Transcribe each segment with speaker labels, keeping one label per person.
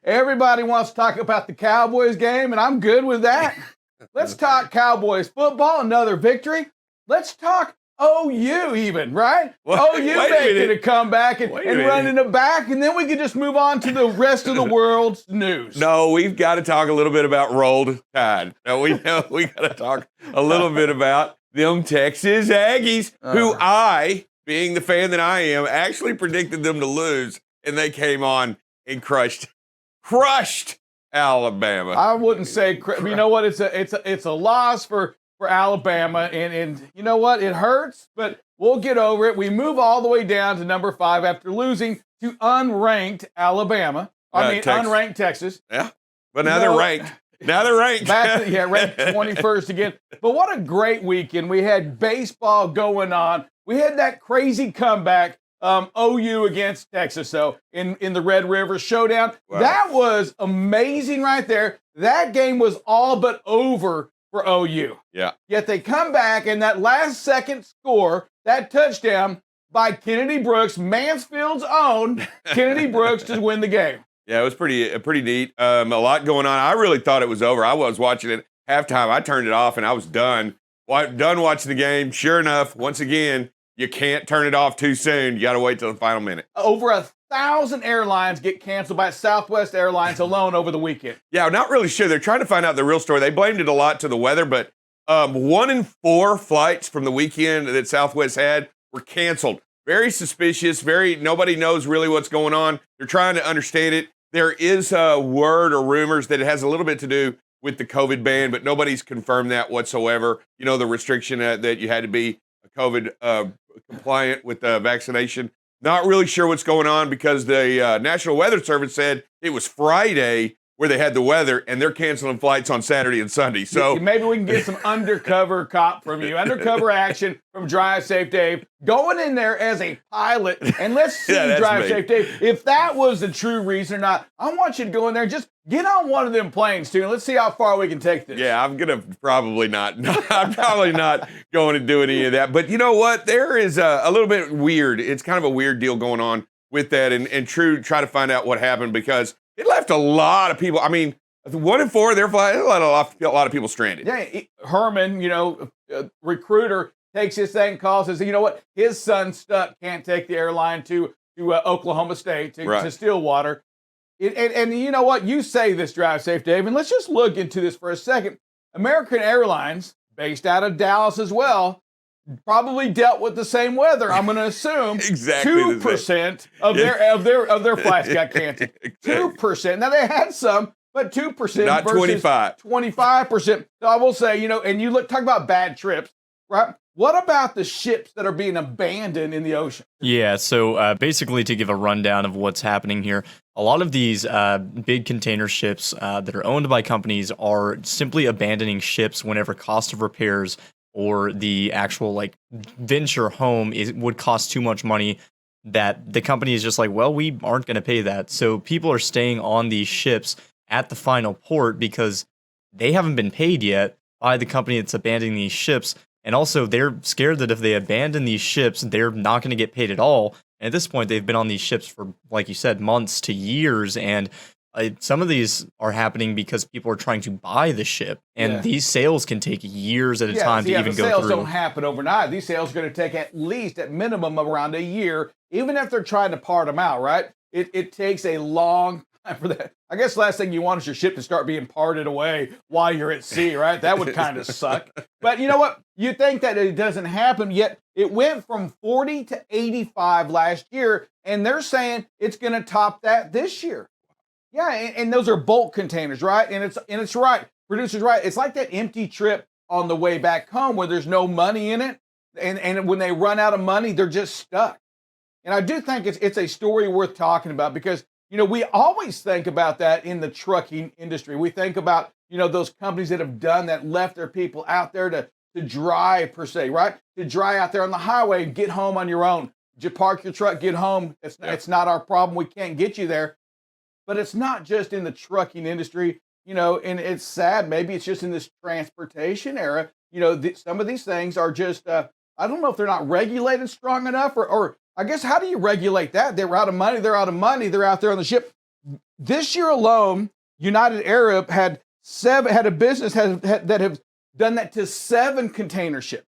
Speaker 1: Everybody wants to talk about the Cowboys game, and I'm good with that. Let's talk Cowboys football, another victory. Let's talk OU even, right? OU making a comeback and running it back, and then we can just move on to the rest of the world's news.
Speaker 2: No, we've got to talk a little bit about rolled tide. No, we got to talk a little bit about them Texas Aggies, who I, being the fan that I am, actually predicted them to lose, and they came on and crushed Alabama.
Speaker 1: I wouldn't say, you know what? It's a loss for Alabama, and you know what? It hurts, but we'll get over it. We move all the way down to number 5 after losing to unranked Alabama. Unranked Texas.
Speaker 2: Yeah, but now they're ranked. Now they're ranked.
Speaker 1: Ranked 21st again. But what a great weekend. We had baseball going on. We had that crazy comeback, OU against Texas, so in the Red River Showdown. Wow. That was amazing right there. That game was all but over for OU.
Speaker 2: Yeah.
Speaker 1: Yet they come back, and that last second score, that touchdown by Kennedy Brooks, Mansfield's own Kennedy Brooks, to win the game.
Speaker 2: Yeah, it was pretty neat. A lot going on. I really thought it was over. I was watching it halftime. I turned it off, and I was done. Done watching the game. Sure enough, once again, you can't turn it off too soon. You got to wait till the final minute.
Speaker 1: Over 1,000 airlines get canceled by Southwest Airlines alone over the weekend.
Speaker 2: Yeah, I'm not really sure. They're trying to find out the real story. They blamed it a lot to the weather, but 1 in 4 flights from the weekend that Southwest had were canceled. Very suspicious. Nobody knows really what's going on. They're trying to understand it. There is a word or rumors that it has a little bit to do with the COVID ban, but nobody's confirmed that whatsoever. You know, the restriction that you had to be COVID compliant with the vaccination. Not really sure what's going on because the National Weather Service said it was Friday where they had the weather, and they're canceling flights on Saturday and Sunday. So
Speaker 1: maybe we can get some undercover cop from you, undercover action from Drive Safe Dave, going in there as a pilot, and let's see, Drive Safe Dave, if that was the true reason or not. I want you to go in there and just get on one of them planes, too, and let's see how far we can take this.
Speaker 2: Yeah, I'm going to probably not. I'm probably not going to do any of that. But you know what? There is a little bit weird. It's kind of a weird deal going on with that, and try to find out what happened, because it left a lot of people. I mean, 1 in 4, they're flying. A lot of people stranded.
Speaker 1: Yeah, Herman, recruiter, takes his thing, calls, says, you know what? His son's stuck, can't take the airline to Oklahoma State, to Stillwater. And you know what? You say this, Drive Safe Dave, and let's just look into this for a second. American Airlines, based out of Dallas as well, probably dealt with the same weather. I'm going to assume
Speaker 2: exactly
Speaker 1: 2% of their flights got canceled. 2%. Now they had some, but 2%
Speaker 2: not
Speaker 1: versus 25%. So I will say, and you talk about bad trips, right? What about the ships that are being abandoned in the ocean?
Speaker 3: Yeah, so basically, to give a rundown of what's happening here, a lot of these big container ships that are owned by companies are simply abandoning ships whenever cost of repairs or the actual venture home would cost too much money, that the company is just like, well, we aren't going to pay that. So people are staying on these ships at the final port because they haven't been paid yet by the company that's abandoning these ships. And also, they're scared that if they abandon these ships, they're not going to get paid at all. And at this point, they've been on these ships for, like you said, months to years. And some of these are happening because people are trying to buy the ship. And these sales can take years at a time to even go through.
Speaker 1: Sales don't happen overnight. These sales are going to take at minimum, around a year, even if they're trying to part them out, right? It takes a long time for that. I guess the last thing you want is your ship to start being parted away while you're at sea, right? That would kind of suck. But you know what? You think that it doesn't happen, yet it went from 40 to 85 last year, and they're saying it's going to top that this year. Yeah, and those are bulk containers, right? And it's right. Producer's right. It's like that empty trip on the way back home where there's no money in it, and when they run out of money, they're just stuck. And I do think it's a story worth talking about because, we always think about that in the trucking industry. We think about, those companies that have done that, left their people out there to dry, per se, right? To dry out there on the highway and get home on your own. Just park your truck, get home. It's not our problem. We can't get you there. But it's not just in the trucking industry, and it's sad. Maybe it's just in this transportation era. Some of these things are just, I don't know if they're not regulated strong enough or I guess, how do you regulate that? They're out of money. They're out of money. They're out there on the ship. this year alone, United Arab had a business that have done that to 7 container ships.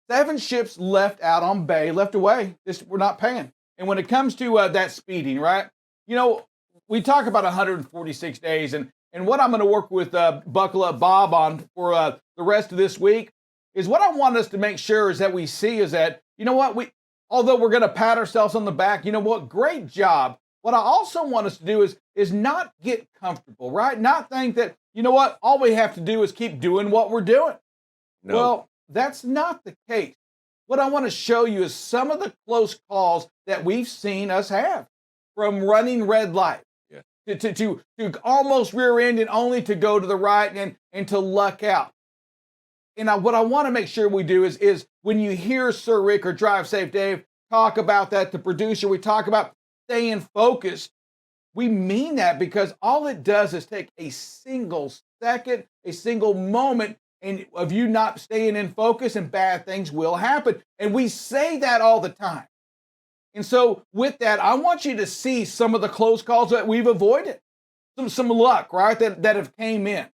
Speaker 1: 7 ships left out on bay, left away. We're not paying. And when it comes to that speeding, right? You know, we talk about 146 days, and what I'm going to work with Buckle Up Bob on for the rest of this week is what I want us to make sure is that we see is that, you know what, although we're going to pat ourselves on the back, you know what, great job. What I also want us to do is not get comfortable, right? Not think that, you know what, all we have to do is keep doing what we're doing.
Speaker 2: No.
Speaker 1: Well, that's not the case. What I want to show you is some of the close calls that we've seen us have, from running red light to almost rear-ending only to go to the right and to luck out. And what I want to make sure we do is when you hear Sir Rick or Drive Safe Dave talk about that, the producer, we talk about staying focused. We mean that because all it does is take a single second, a single moment of you not staying in focus, and bad things will happen. And we say that all the time. And so with that, I want you to see some of the close calls that we've avoided. Some luck, right, that have came in.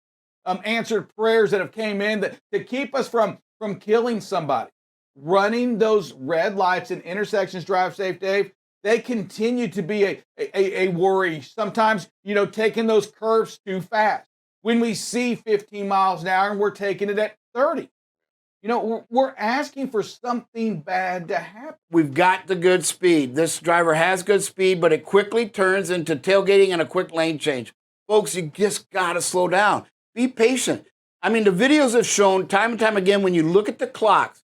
Speaker 1: Answered prayers that have came in to keep us from killing somebody. Running those red lights in intersections, Drive Safe Dave, they continue to be a worry. Sometimes, you know, taking those curves too fast. When we see 15 miles an hour and we're taking it at 30. You know, we're asking for something bad to happen.
Speaker 4: We've got the good speed. This driver has good speed, but it quickly turns into tailgating and a quick lane change. Folks, you just got to slow down. Be patient. I mean, the videos have shown time and time again, when you look at the clocks,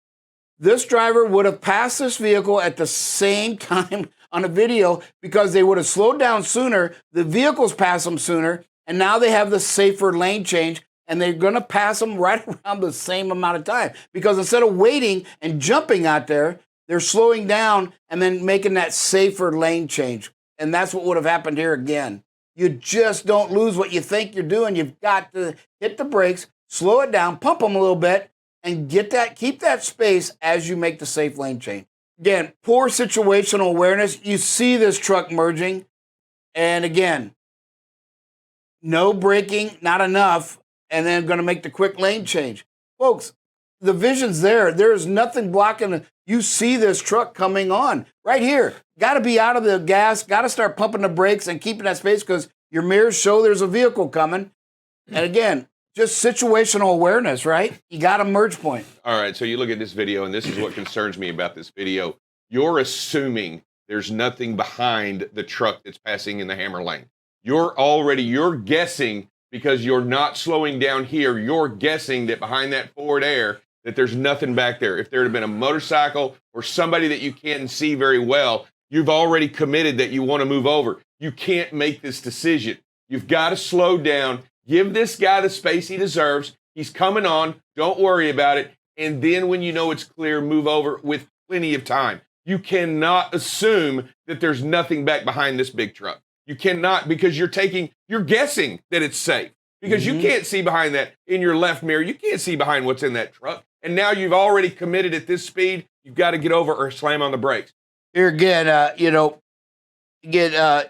Speaker 4: this driver would have passed this vehicle at the same time on a video because they would have slowed down sooner. The vehicles pass them sooner, and now they have the safer lane change, and they're going to pass them right around the same amount of time because instead of waiting and jumping out there, they're slowing down and then making that safer lane change. And that's what would have happened here again. You just don't lose what you think you're doing. You've got to hit the brakes, slow it down, pump them a little bit, and keep that space as you make the safe lane change. Again, poor situational awareness. You see this truck merging, and again, no braking, not enough, and then going to make the quick lane change. Folks, the vision's there. There is nothing blocking it. You see this truck coming on right here. Got to be out of the gas, got to start pumping the brakes and keeping that space because your mirrors show there's a vehicle coming. And again, just situational awareness, right? You got a merge point.
Speaker 2: All right, so you look at this video, and this is what concerns me about this video. You're assuming there's nothing behind the truck that's passing in the hammer lane. You're guessing because you're not slowing down here. You're guessing that behind that Ford Air that there's nothing back there. If there had been a motorcycle or somebody that you can't see very well, you've already committed that you want to move over. You can't make this decision. You've got to slow down. Give this guy the space he deserves. He's coming on. Don't worry about it. And then when you know it's clear, move over with plenty of time. You cannot assume that there's nothing back behind this big truck. You cannot, because you're guessing that it's safe. Because you can't see behind that in your left mirror. You can't see behind what's in that truck. And now you've already committed at this speed. You've got to get over or slam on the brakes.
Speaker 4: Here again, you got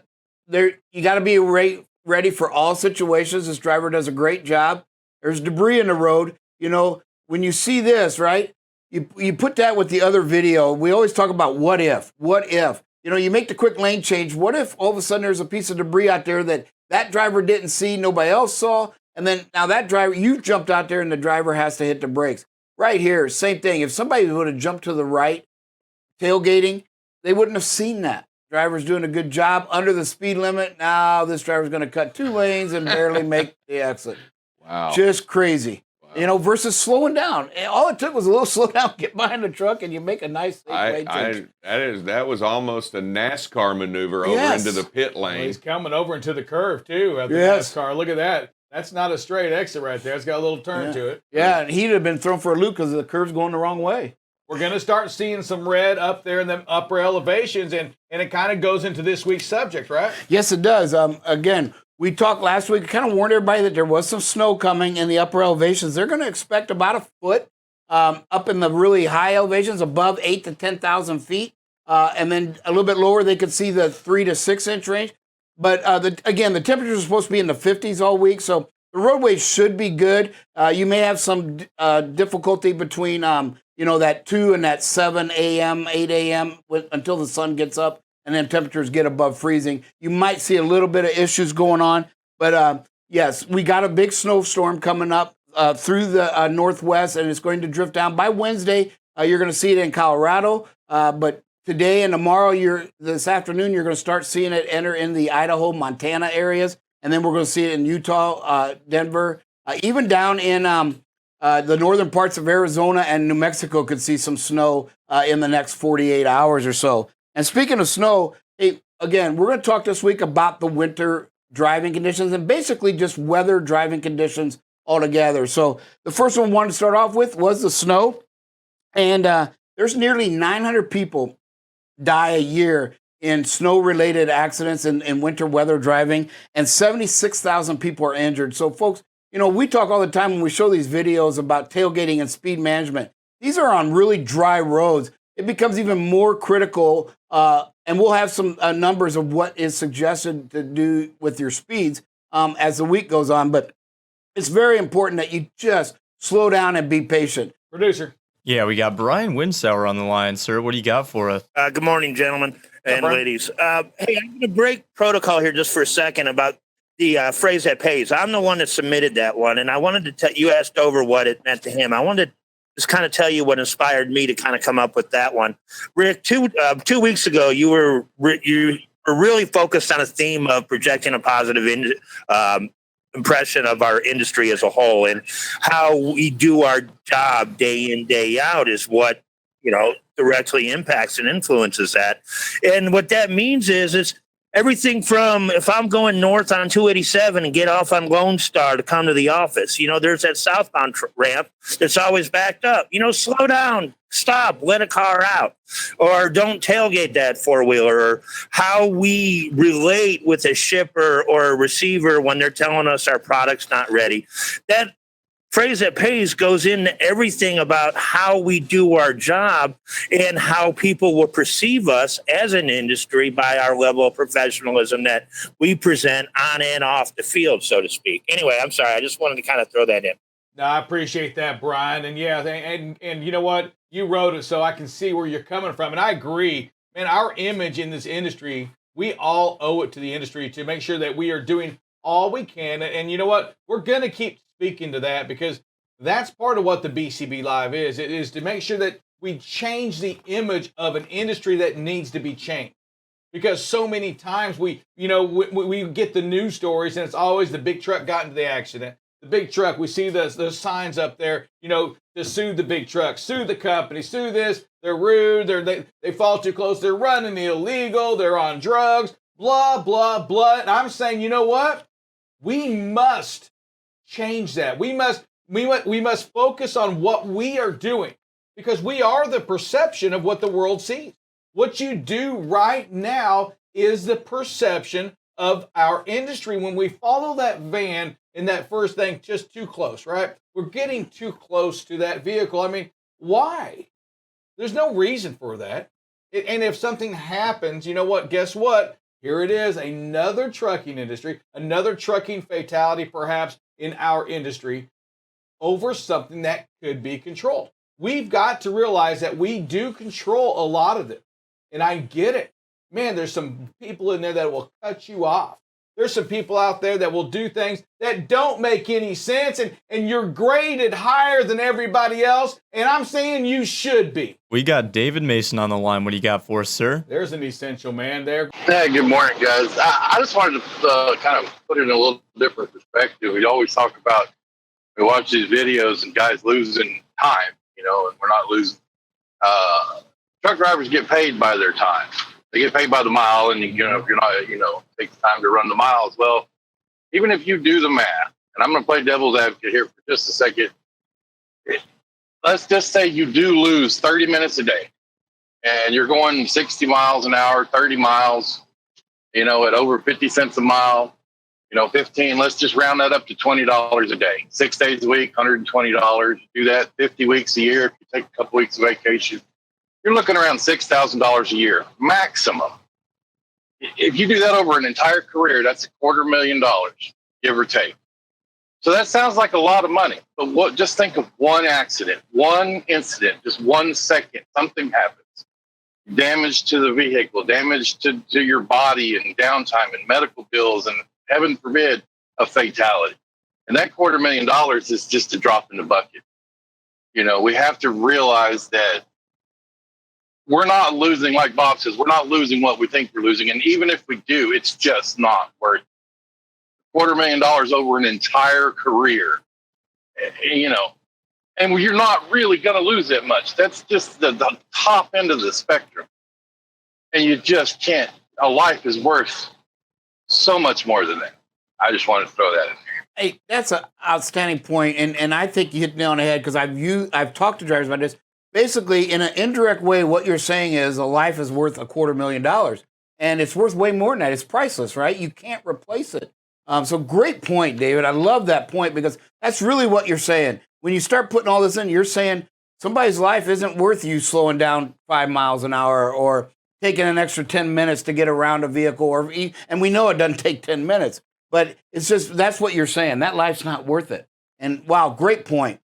Speaker 4: to be ready for all situations. This driver does a great job. There's debris in the road. You know, when you see this, right, you put that with the other video. We always talk about what if. You know, you make the quick lane change. What if all of a sudden there's a piece of debris out there that driver didn't see, nobody else saw, and then now that driver, you jumped out there and the driver has to hit the brakes. Right here, same thing. If somebody would have jumped to the right, tailgating, they wouldn't have seen that. Driver's doing a good job under the speed limit. Now this driver's going to cut 2 lanes and barely make the exit.
Speaker 2: Wow.
Speaker 4: Just crazy.
Speaker 2: Wow.
Speaker 4: You know, versus slowing down. All it took was a little slow down, get behind the truck, and you make a nice safe lane change.
Speaker 2: That was almost a NASCAR maneuver over into the pit lane.
Speaker 1: Well, he's coming over into the curve, too, at the NASCAR. Look at that. That's not a straight exit right there. It's got a little turn to it.
Speaker 4: Yeah, and he'd have been thrown for a loop because the curve's going the wrong way.
Speaker 1: We're going to start seeing some red up there in the upper elevations, and it kind of goes into this week's subject, right?
Speaker 4: Yes, it does. Again, we talked last week, kind of warned everybody that there was some snow coming in the upper elevations. They're going to expect about a foot up in the really high elevations, above 8,000 to 10,000 feet. And then a little bit lower, they could see the 3 to 6 inch range. But again, the temperatures are supposed to be in the 50s all week, so the roadways should be good. You may have some difficulty between that 2 and that 7 a.m., 8 a.m. Until the sun gets up and then temperatures get above freezing. You might see a little bit of issues going on. But yes, we got a big snowstorm coming up through the northwest, and it's going to drift down. By Wednesday, you're going to see it in Colorado. But today and tomorrow, this afternoon, you're going to start seeing it enter in the Idaho, Montana areas. And then we're going to see it in Utah, Denver, even down in the northern parts of Arizona and New Mexico could see some snow in the next 48 hours or so. And speaking of snow, hey, again, we're going to talk this week about the winter driving conditions and basically just weather driving conditions altogether. So the first one we wanted to start off with was the snow. And there's nearly 900 people die a year in snow-related accidents and winter weather driving, and 76,000 people are injured. So, folks, we talk all the time when we show these videos about tailgating and speed management. These are on really dry roads. It becomes even more critical, and we'll have some numbers of what is suggested to do with your speeds as the week goes on. But it's very important that you just slow down and be patient.
Speaker 1: Producer.
Speaker 3: Yeah, we got Brian Winsauer on the line, sir. What do you got for us?
Speaker 5: Good morning, gentlemen and ladies. Hey, I'm going to break protocol here just for a second about the phrase that pays. I'm the one that submitted that one, and I wanted to tell you, asked over what it meant to him. I wanted to just kind of tell you what inspired me to kind of come up with that one. Rick, 2 weeks ago, you were really focused on a theme of projecting a positive impression of our industry as a whole, and how we do our job day in, day out is what directly impacts and influences that. And what that means is it's everything from if I'm going north on 287 and get off on Lone Star to come to the office, there's that southbound ramp that's always backed up. Slow down, stop, let a car out, or don't tailgate that four-wheeler, or how we relate with a shipper or a receiver when they're telling us our product's not ready. That phrase that pays goes into everything about how we do our job and how people will perceive us as an industry by our level of professionalism that we present on and off the field, so to speak. Anyway, I'm sorry. I just wanted to kind of throw that in.
Speaker 1: No, I appreciate that, Brian. And yeah, and you know what? You wrote it, so I can see where you're coming from. And I agree. Man, our image in this industry, we all owe it to the industry to make sure that we are doing all we can. And you know what? We're going to keep speaking to that because that's part of what the BCB Live is. It is to make sure that we change the image of an industry that needs to be changed. Because so many times we get the news stories and it's always the big truck got into the accident. The big truck, we see those signs up there, to sue the big truck, sue the company, sue this. They're rude. They fall too close. They're running illegal. They're on drugs, blah, blah, blah. And I'm saying, you know what? We must change that. We must focus on what we are doing because we are the perception of what the world sees. What you do right now is the perception of our industry. When we follow that van in that first thing, just too close, right? We're getting too close to that vehicle. I mean, why? There's no reason for that. And if something happens, you know what? Guess what? Here it is, another trucking industry, another trucking fatality perhaps in our industry over something that could be controlled. We've got to realize that we do control a lot of it. And I get it. Man, there's some people in there that will cut you off. There's some people out there that will do things that don't make any sense, and you're graded higher than everybody else, and I'm saying you should be.
Speaker 3: We got David Mason on the line. What do you got for us, sir?
Speaker 1: There's an essential man there.
Speaker 6: Hey, good morning, guys. I just wanted to kind of put it in a little different perspective. We always talk about, we watch these videos and guys losing time, and we're not losing. Truck drivers get paid by their time. They get paid by the mile, and if you're not, takes time to run the miles. Well, even if you do the math, and I'm going to play devil's advocate here for just a second. Let's just say you do lose 30 minutes a day, and you're going 60 miles an hour, 30 miles, at over 50 cents a mile, 15. Let's just round that up to $20 a day. 6 days a week, $120. Do that 50 weeks a year. If you take a couple weeks of vacation, you're looking around $6,000 a year maximum. If you do that over an entire career, that's $250,000, give or take. So that sounds like a lot of money, but just think of one accident, one incident, just 1 second, something happens. Damage to the vehicle, damage to your body and downtime and medical bills, and heaven forbid, a fatality. And that $250,000 is just a drop in the bucket. You know, we have to realize that we're not losing, like Bob says, we're not losing what we think we're losing. And even if we do, it's just not worth it. $250,000 over an entire career, you know, and you're not really going to lose that much. That's just the top end of the spectrum. And you just can't. A life is worth so much more than that. I just wanted to throw that in there.
Speaker 4: Hey, that's an outstanding point, and I think you hit the nail on the head because I've talked to drivers about this. Basically, in an indirect way, what you're saying is a life is worth $250,000, and it's worth way more than that. It's priceless, right? You can't replace it. So great point, David. I love that point because that's really what you're saying. When you start putting all this in, you're saying somebody's life isn't worth you slowing down 5 miles an hour or taking an extra 10 minutes to get around a vehicle, and we know it doesn't take 10 minutes. But it's just, that's what you're saying. That life's not worth it. And wow, great point.